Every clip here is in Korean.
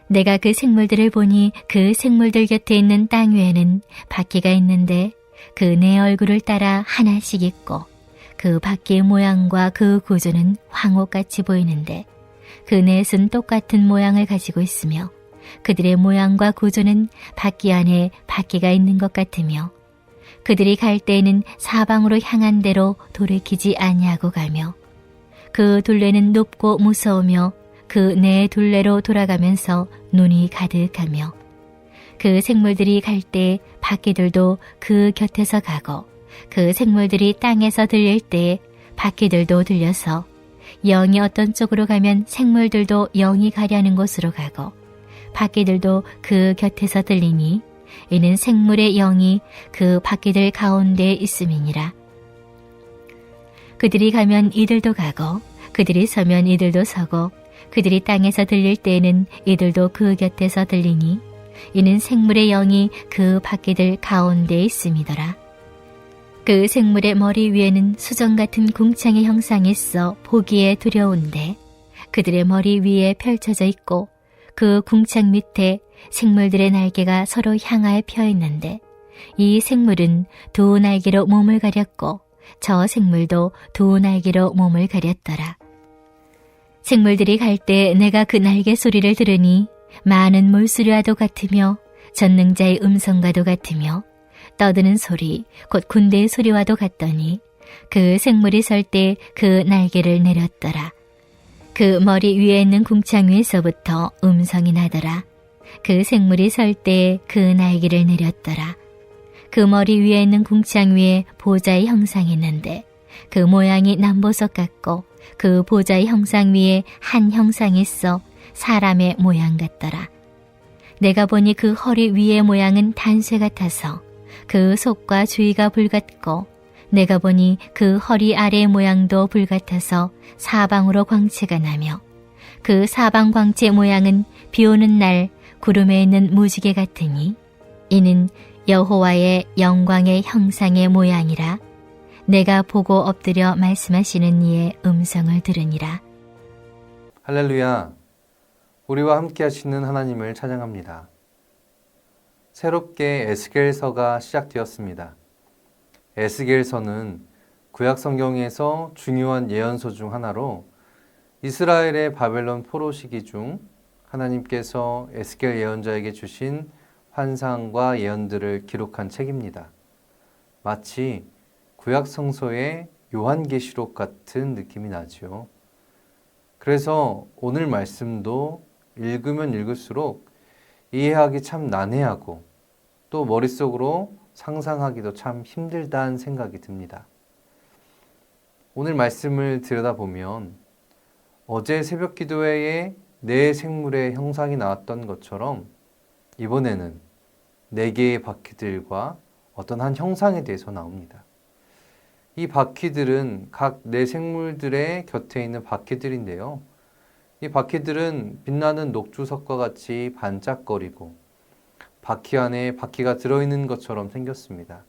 내가 그 생물들을 보니 그 생물들 곁에 있는 땅 위에는 바퀴가 있는데 그 네 얼굴을 따라 하나씩 있고 그 바퀴의 모양과 그 구조는 황옥같이 보이는데 그 넷은 똑같은 모양을 가지고 있으며 그들의 모양과 구조는 바퀴 안에 바퀴가 있는 것 같으며 그들이 갈 때에는 사방으로 향한 대로 돌이키지 아니하고 가며 그 둘레는 높고 무서우며 그 네 둘레로 돌아가면서 눈이 가득하며 그 생물들이 갈 때 바퀴들도 그 곁에서 가고 그 생물들이 땅에서 들릴 때 바퀴들도 들려서 영이 어떤 쪽으로 가면 생물들도 영이 가려는 곳으로 가고 바퀴들도 그 곁에서 들리니 이는 생물의 영이 그 바퀴들 가운데에 있음이니라. 그들이 가면 이들도 가고 그들이 서면 이들도 서고 그들이 땅에서 들릴 때에는 이들도 그 곁에서 들리니 이는 생물의 영이 그 바퀴들 가운데에 있음이더라. 그 생물의 머리 위에는 수정 같은 궁창의 형상이 있어 보기에 두려운데 그들의 머리 위에 펼쳐져 있고 그 궁창 밑에 생물들의 날개가 서로 향하여 펴 있는데 이 생물은 두 날개로 몸을 가렸고 저 생물도 두 날개로 몸을 가렸더라. 생물들이 갈 때 내가 그 날개 소리를 들으니 많은 물소리와도 같으며 전능자의 음성과도 같으며 떠드는 소리 곧 군대의 소리와도 같더니 그 생물이 설 때 그 날개를 내렸더라. 그 머리 위에 있는 궁창 위에서부터 음성이 나더라. 그 생물이 설 때 그 날개를 내렸더라. 그 머리 위에 있는 궁창 위에 보좌의 형상이 있는데 그 모양이 남보석 같고 그 보좌의 형상 위에 한 형상이 있어 사람의 모양 같더라. 내가 보니 그 허리 위의 모양은 단쇠 같아서 그 속과 주위가 불같고 내가 보니 그 허리 아래의 모양도 불같아서 사방으로 광채가 나며 그 사방 광채 모양은 비오는 날 구름에 있는 무지개 같으니 이는 여호와의 영광의 형상의 모양이라. 내가 보고 엎드려 말씀하시는 이의 음성을 들으니라. 할렐루야. 우리와 함께 하시는 하나님을 찬양합니다. 새롭게 에스겔서가 시작되었습니다. 에스겔서는 구약 성경에서 중요한 예언서 중 하나로 이스라엘의 바벨론 포로 시기 중 하나님께서 에스겔 예언자에게 주신 환상과 예언들을 기록한 책입니다. 마치 구약 성서의 요한계시록 같은 느낌이 나지요. 그래서 오늘 말씀도 읽으면 읽을수록 이해하기 참 난해하고 또 머릿속으로 상상하기도 참 힘들다는 생각이 듭니다. 오늘 말씀을 들여다보면 어제 새벽 기도회에 네 생물의 형상이 나왔던 것처럼 이번에는 네 개의 바퀴들과 어떤 한 형상에 대해서 나옵니다. 이 바퀴들은 각 네 생물들의 곁에 있는 바퀴들인데요. 이 바퀴들은 빛나는 녹주석과 같이 반짝거리고 바퀴 안에 바퀴가 들어있는 것처럼 생겼습니다.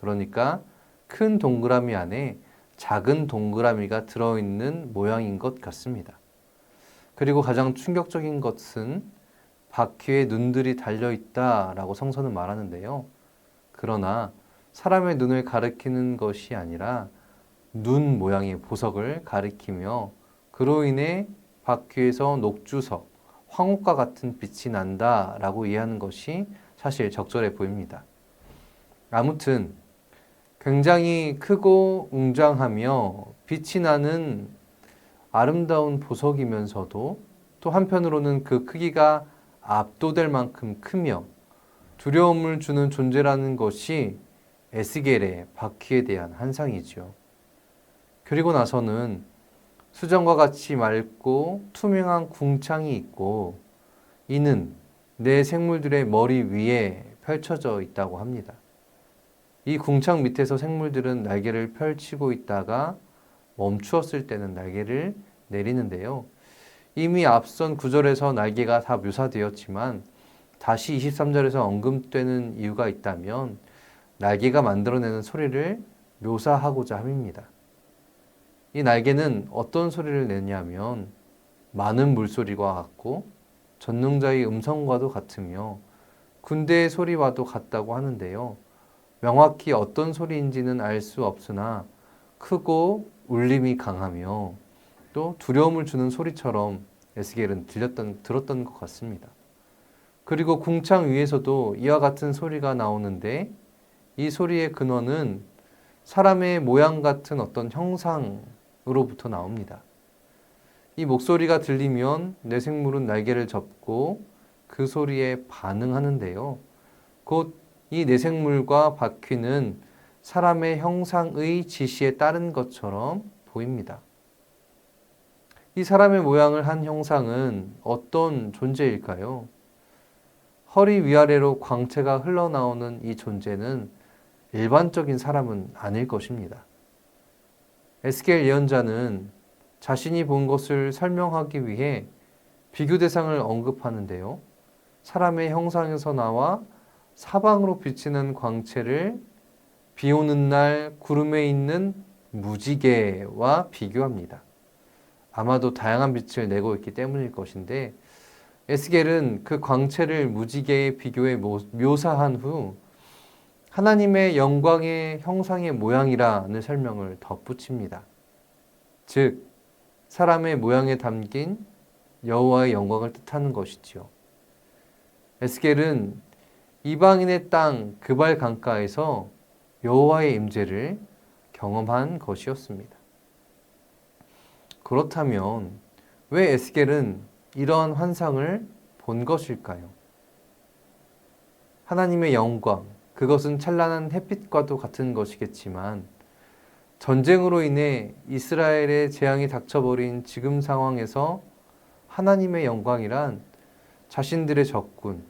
그러니까 큰 동그라미 안에 작은 동그라미가 들어있는 모양인 것 같습니다. 그리고 가장 충격적인 것은 바퀴에 눈들이 달려있다라고 성서는 말하는데요. 그러나 사람의 눈을 가리키는 것이 아니라 눈 모양의 보석을 가리키며 그로 인해 바퀴에서 녹주석, 황옥과 같은 빛이 난다라고 이해하는 것이 사실 적절해 보입니다. 아무튼 굉장히 크고 웅장하며 빛이 나는 아름다운 보석이면서도 또 한편으로는 그 크기가 압도될 만큼 크며 두려움을 주는 존재라는 것이 에스겔의 바퀴에 대한 환상이죠. 그리고 나서는 수정과 같이 맑고 투명한 궁창이 있고 이는 네 생물들의 머리 위에 펼쳐져 있다고 합니다. 이 궁창 밑에서 생물들은 날개를 펼치고 있다가 멈추었을 때는 날개를 내리는데요. 이미 앞선 9절에서 날개가 다 묘사되었지만 다시 23절에서 언급되는 이유가 있다면 날개가 만들어내는 소리를 묘사하고자 함입니다. 이 날개는 어떤 소리를 내냐면 많은 물소리와 같고 전능자의 음성과도 같으며 군대의 소리와도 같다고 하는데요. 명확히 어떤 소리인지는 알 수 없으나 크고 울림이 강하며 또 두려움을 주는 소리처럼 에스겔은 들었던 것 같습니다. 그리고 궁창 위에서도 이와 같은 소리가 나오는데 이 소리의 근원은 사람의 모양 같은 어떤 형상으로부터 나옵니다. 이 목소리가 들리면 내 생물은 날개를 접고 그 소리에 반응하는데요. 곧 이 내생물과 바퀴는 사람의 형상의 지시에 따른 것처럼 보입니다. 이 사람의 모양을 한 형상은 어떤 존재일까요? 허리 위아래로 광채가 흘러나오는 이 존재는 일반적인 사람은 아닐 것입니다. 에스겔 예언자는 자신이 본 것을 설명하기 위해 비교 대상을 언급하는데요. 사람의 형상에서 나와 사방으로 비치는 광채를 비 오는 날 구름에 있는 무지개와 비교합니다. 아마도 다양한 빛을 내고 있기 때문일 것인데 에스겔은 그 광채를 무지개의 비교에 묘사한 후 하나님의 영광의 형상의 모양이라는 설명을 덧붙입니다. 즉 사람의 모양에 담긴 여호와의 영광을 뜻하는 것이지요. 에스겔은 이방인의 땅 그발 강가에서 여호와의 임재를 경험한 것이었습니다. 그렇다면 왜 에스겔은 이러한 환상을 본 것일까요? 하나님의 영광, 그것은 찬란한 햇빛과도 같은 것이겠지만 전쟁으로 인해 이스라엘의 재앙이 닥쳐버린 지금 상황에서 하나님의 영광이란 자신들의 적군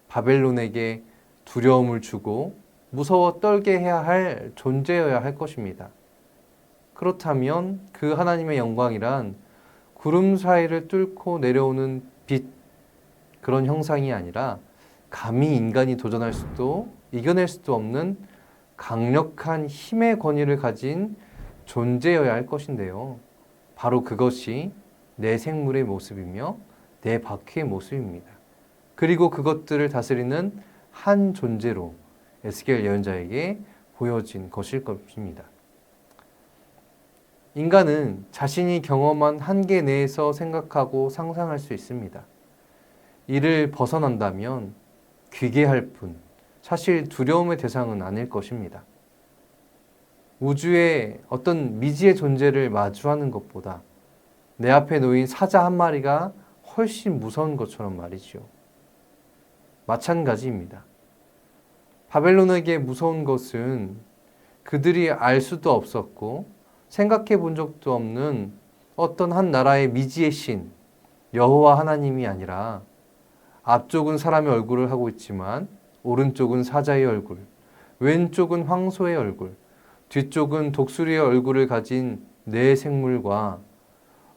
바벨론에게 두려움을 주고 무서워 떨게 해야 할 존재여야 할 것입니다. 그렇다면 그 하나님의 영광이란 구름 사이를 뚫고 내려오는 빛, 그런 형상이 아니라 감히 인간이 도전할 수도 이겨낼 수도 없는 강력한 힘의 권위를 가진 존재여야 할 것인데요. 바로 그것이 내 생물의 모습이며 내 바퀴의 모습입니다. 그리고 그것들을 다스리는 한 존재로 에스겔 예언자에게 보여진 것일 것입니다. 인간은 자신이 경험한 한계 내에서 생각하고 상상할 수 있습니다. 이를 벗어난다면 귀괴할 뿐 사실 두려움의 대상은 아닐 것입니다. 우주의 어떤 미지의 존재를 마주하는 것보다 내 앞에 놓인 사자 한 마리가 훨씬 무서운 것처럼 말이죠. 마찬가지입니다. 바벨론에게 무서운 것은 그들이 알 수도 없었고 생각해 본 적도 없는 어떤 한 나라의 미지의 신, 여호와 하나님이 아니라 앞쪽은 사람의 얼굴을 하고 있지만 오른쪽은 사자의 얼굴, 왼쪽은 황소의 얼굴, 뒤쪽은 독수리의 얼굴을 가진 네 생물과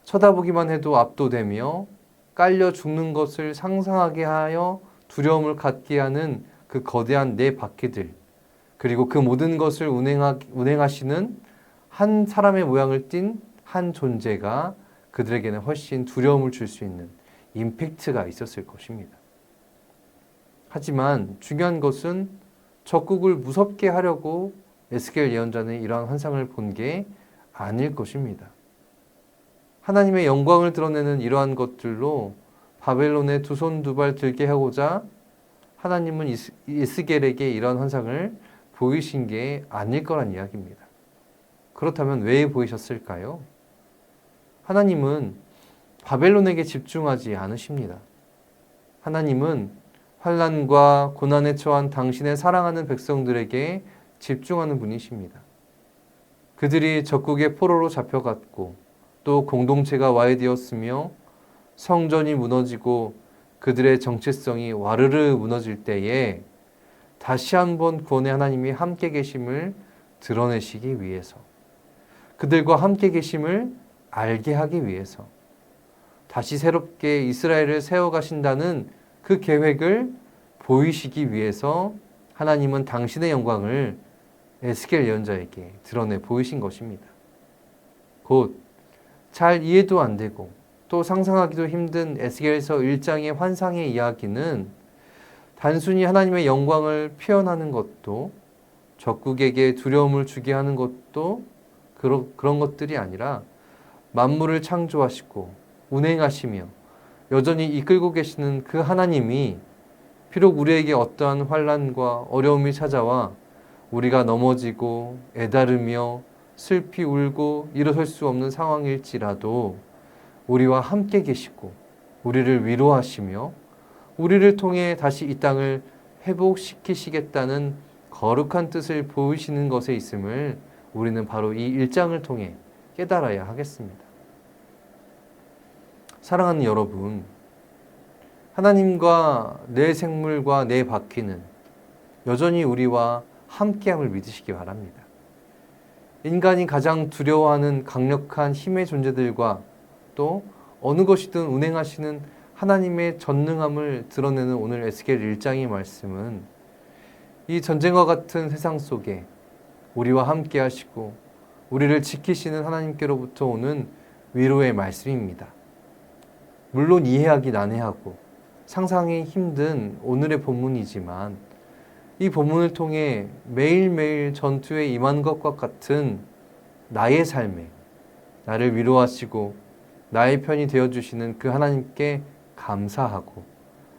쳐다보기만 해도 압도되며 깔려 죽는 것을 상상하게 하여 두려움을 갖게 하는 그 거대한 네 바퀴들, 그리고 그 모든 것을 운행하시는 한 사람의 모양을 띤 한 존재가 그들에게는 훨씬 두려움을 줄 수 있는 임팩트가 있었을 것입니다. 하지만 중요한 것은 적국을 무섭게 하려고 에스겔 예언자는 이러한 환상을 본 게 아닐 것입니다. 하나님의 영광을 드러내는 이러한 것들로 바벨론의 두 손 두 발 들게 하고자 하나님은 에스겔에게 이러한 환상을 보이신 게 아닐 거란 이야기입니다. 그렇다면 왜 보이셨을까요? 하나님은 바벨론에게 집중하지 않으십니다. 하나님은 환난과 고난에 처한 당신의 사랑하는 백성들에게 집중하는 분이십니다. 그들이 적국의 포로로 잡혀갔고 또 공동체가 와해되었으며 성전이 무너지고 그들의 정체성이 와르르 무너질 때에 다시 한번 구원의 하나님이 함께 계심을 드러내시기 위해서, 그들과 함께 계심을 알게 하기 위해서, 다시 새롭게 이스라엘을 세워가신다는 그 계획을 보이시기 위해서 하나님은 당신의 영광을 에스겔 예언자에게 드러내 보이신 것입니다. 곧 잘 이해도 안 되고 또 상상하기도 힘든 에스겔서 1장의 환상의 이야기는 단순히 하나님의 영광을 표현하는 것도, 적국에게 두려움을 주게 하는 것도 그런 것들이 아니라 만물을 창조하시고 운행하시며 여전히 이끌고 계시는 그 하나님이 비록 우리에게 어떠한 환난과 어려움이 찾아와 우리가 넘어지고 애다르며 슬피 울고 일어설 수 없는 상황일지라도 우리와 함께 계시고 우리를 위로하시며 우리를 통해 다시 이 땅을 회복시키시겠다는 거룩한 뜻을 보이시는 것에 있음을 우리는 바로 이 1장을 통해 깨달아야 하겠습니다. 사랑하는 여러분, 하나님과 내 생물과 내 바퀴는 여전히 우리와 함께함을 믿으시기 바랍니다. 인간이 가장 두려워하는 강력한 힘의 존재들과 또 어느 것이든 운행하시는 하나님의 전능함을 드러내는 오늘 에스겔 1장의 말씀은 이 전쟁과 같은 세상 속에 우리와 함께 하시고 우리를 지키시는 하나님께로부터 오는 위로의 말씀입니다. 물론 이해하기 난해하고 상상이 힘든 오늘의 본문이지만 이 본문을 통해 매일매일 전투에 임한 것과 같은 나의 삶에 나를 위로하시고 나의 편이 되어주시는 그 하나님께 감사하고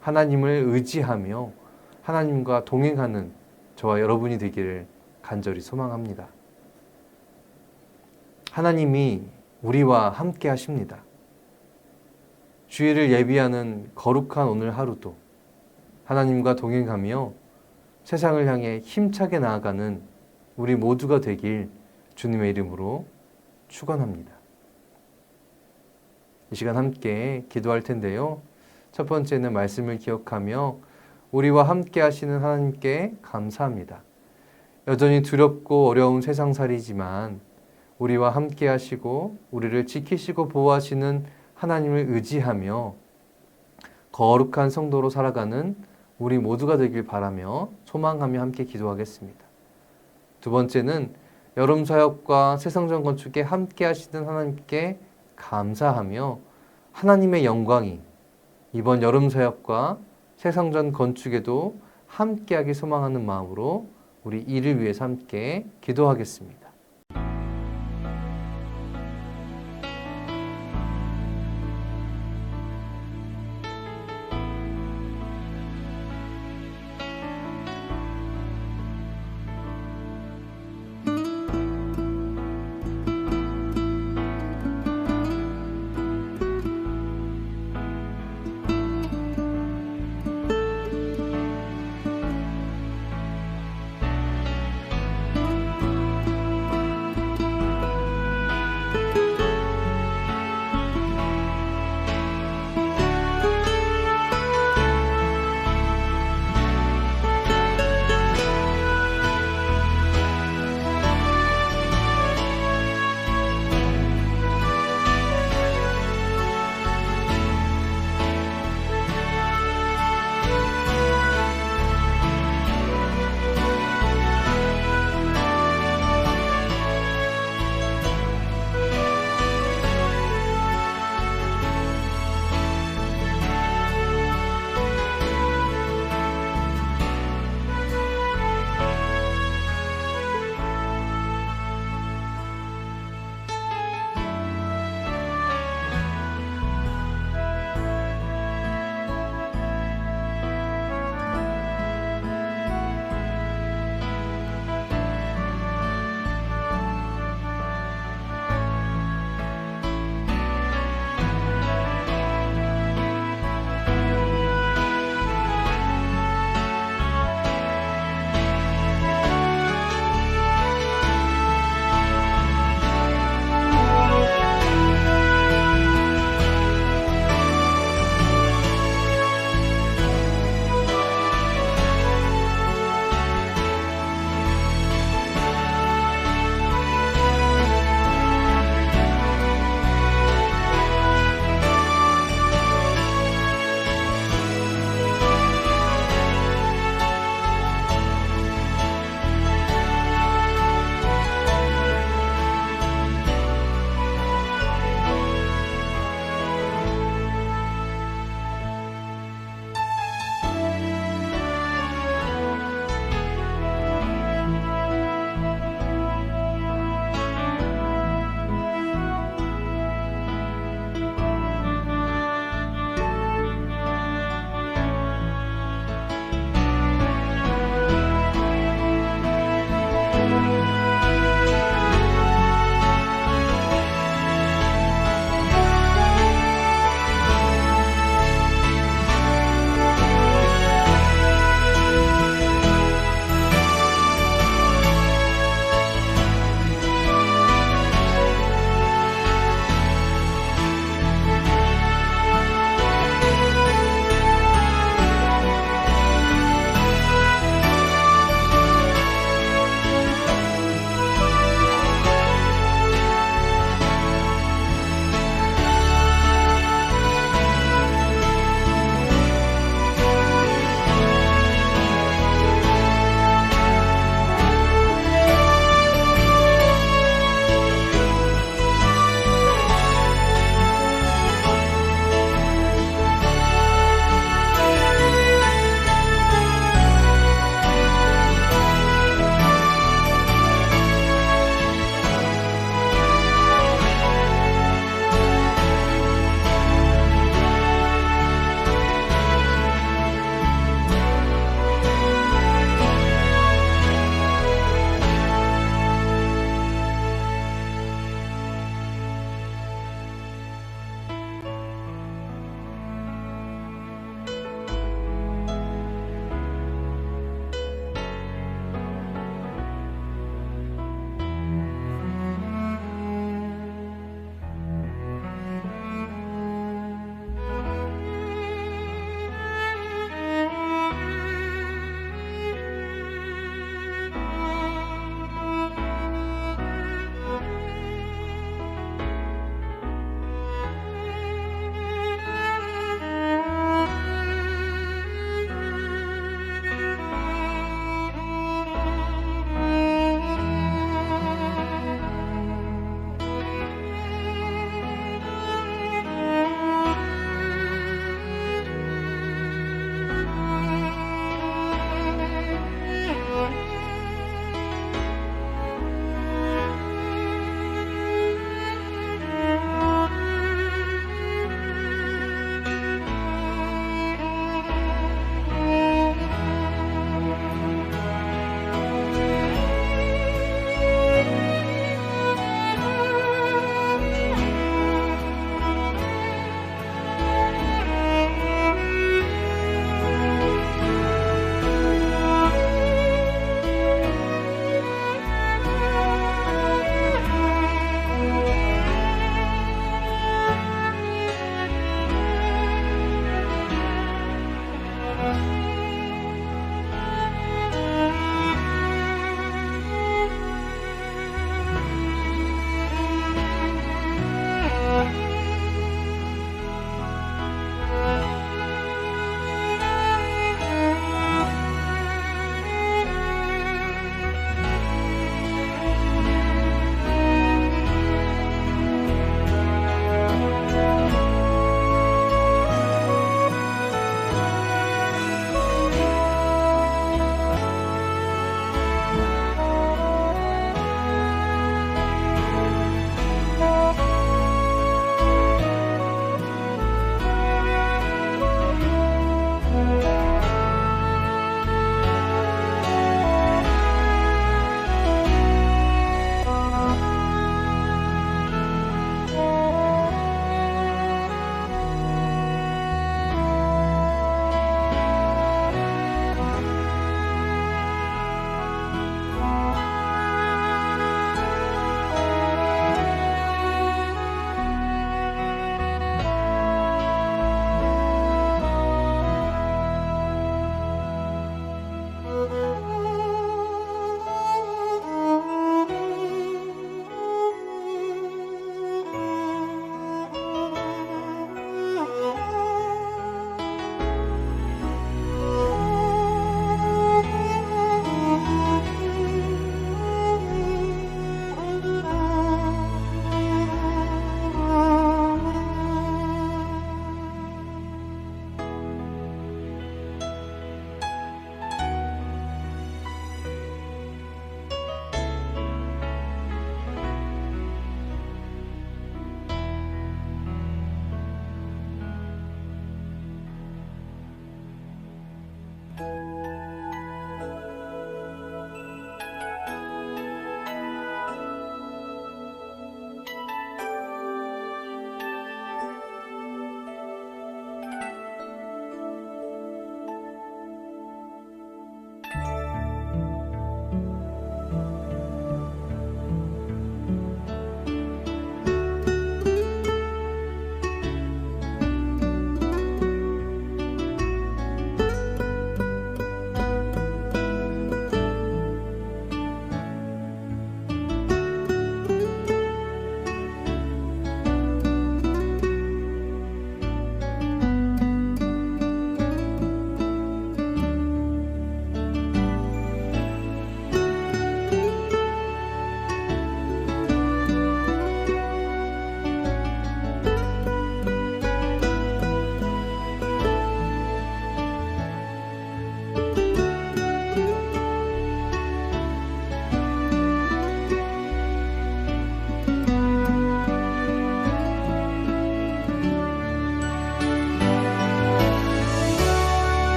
하나님을 의지하며 하나님과 동행하는 저와 여러분이 되기를 간절히 소망합니다. 하나님이 우리와 함께 하십니다. 주일을 예비하는 거룩한 오늘 하루도 하나님과 동행하며 세상을 향해 힘차게 나아가는 우리 모두가 되길 주님의 이름으로 축원합니다. 이 시간 함께 기도할 텐데요. 첫 번째는 말씀을 기억하며 우리와 함께 하시는 하나님께 감사합니다. 여전히 두렵고 어려운 세상살이지만 우리와 함께 하시고 우리를 지키시고 보호하시는 하나님을 의지하며 거룩한 성도로 살아가는 우리 모두가 되길 바라며 소망하며 함께 기도하겠습니다. 두 번째는 여름 사역과 새성전 건축에 함께 하시는 하나님께 감사하며 하나님의 영광이 이번 여름 사역과 새성전 건축에도 함께하기 소망하는 마음으로 우리 이를 위해서 함께 기도하겠습니다.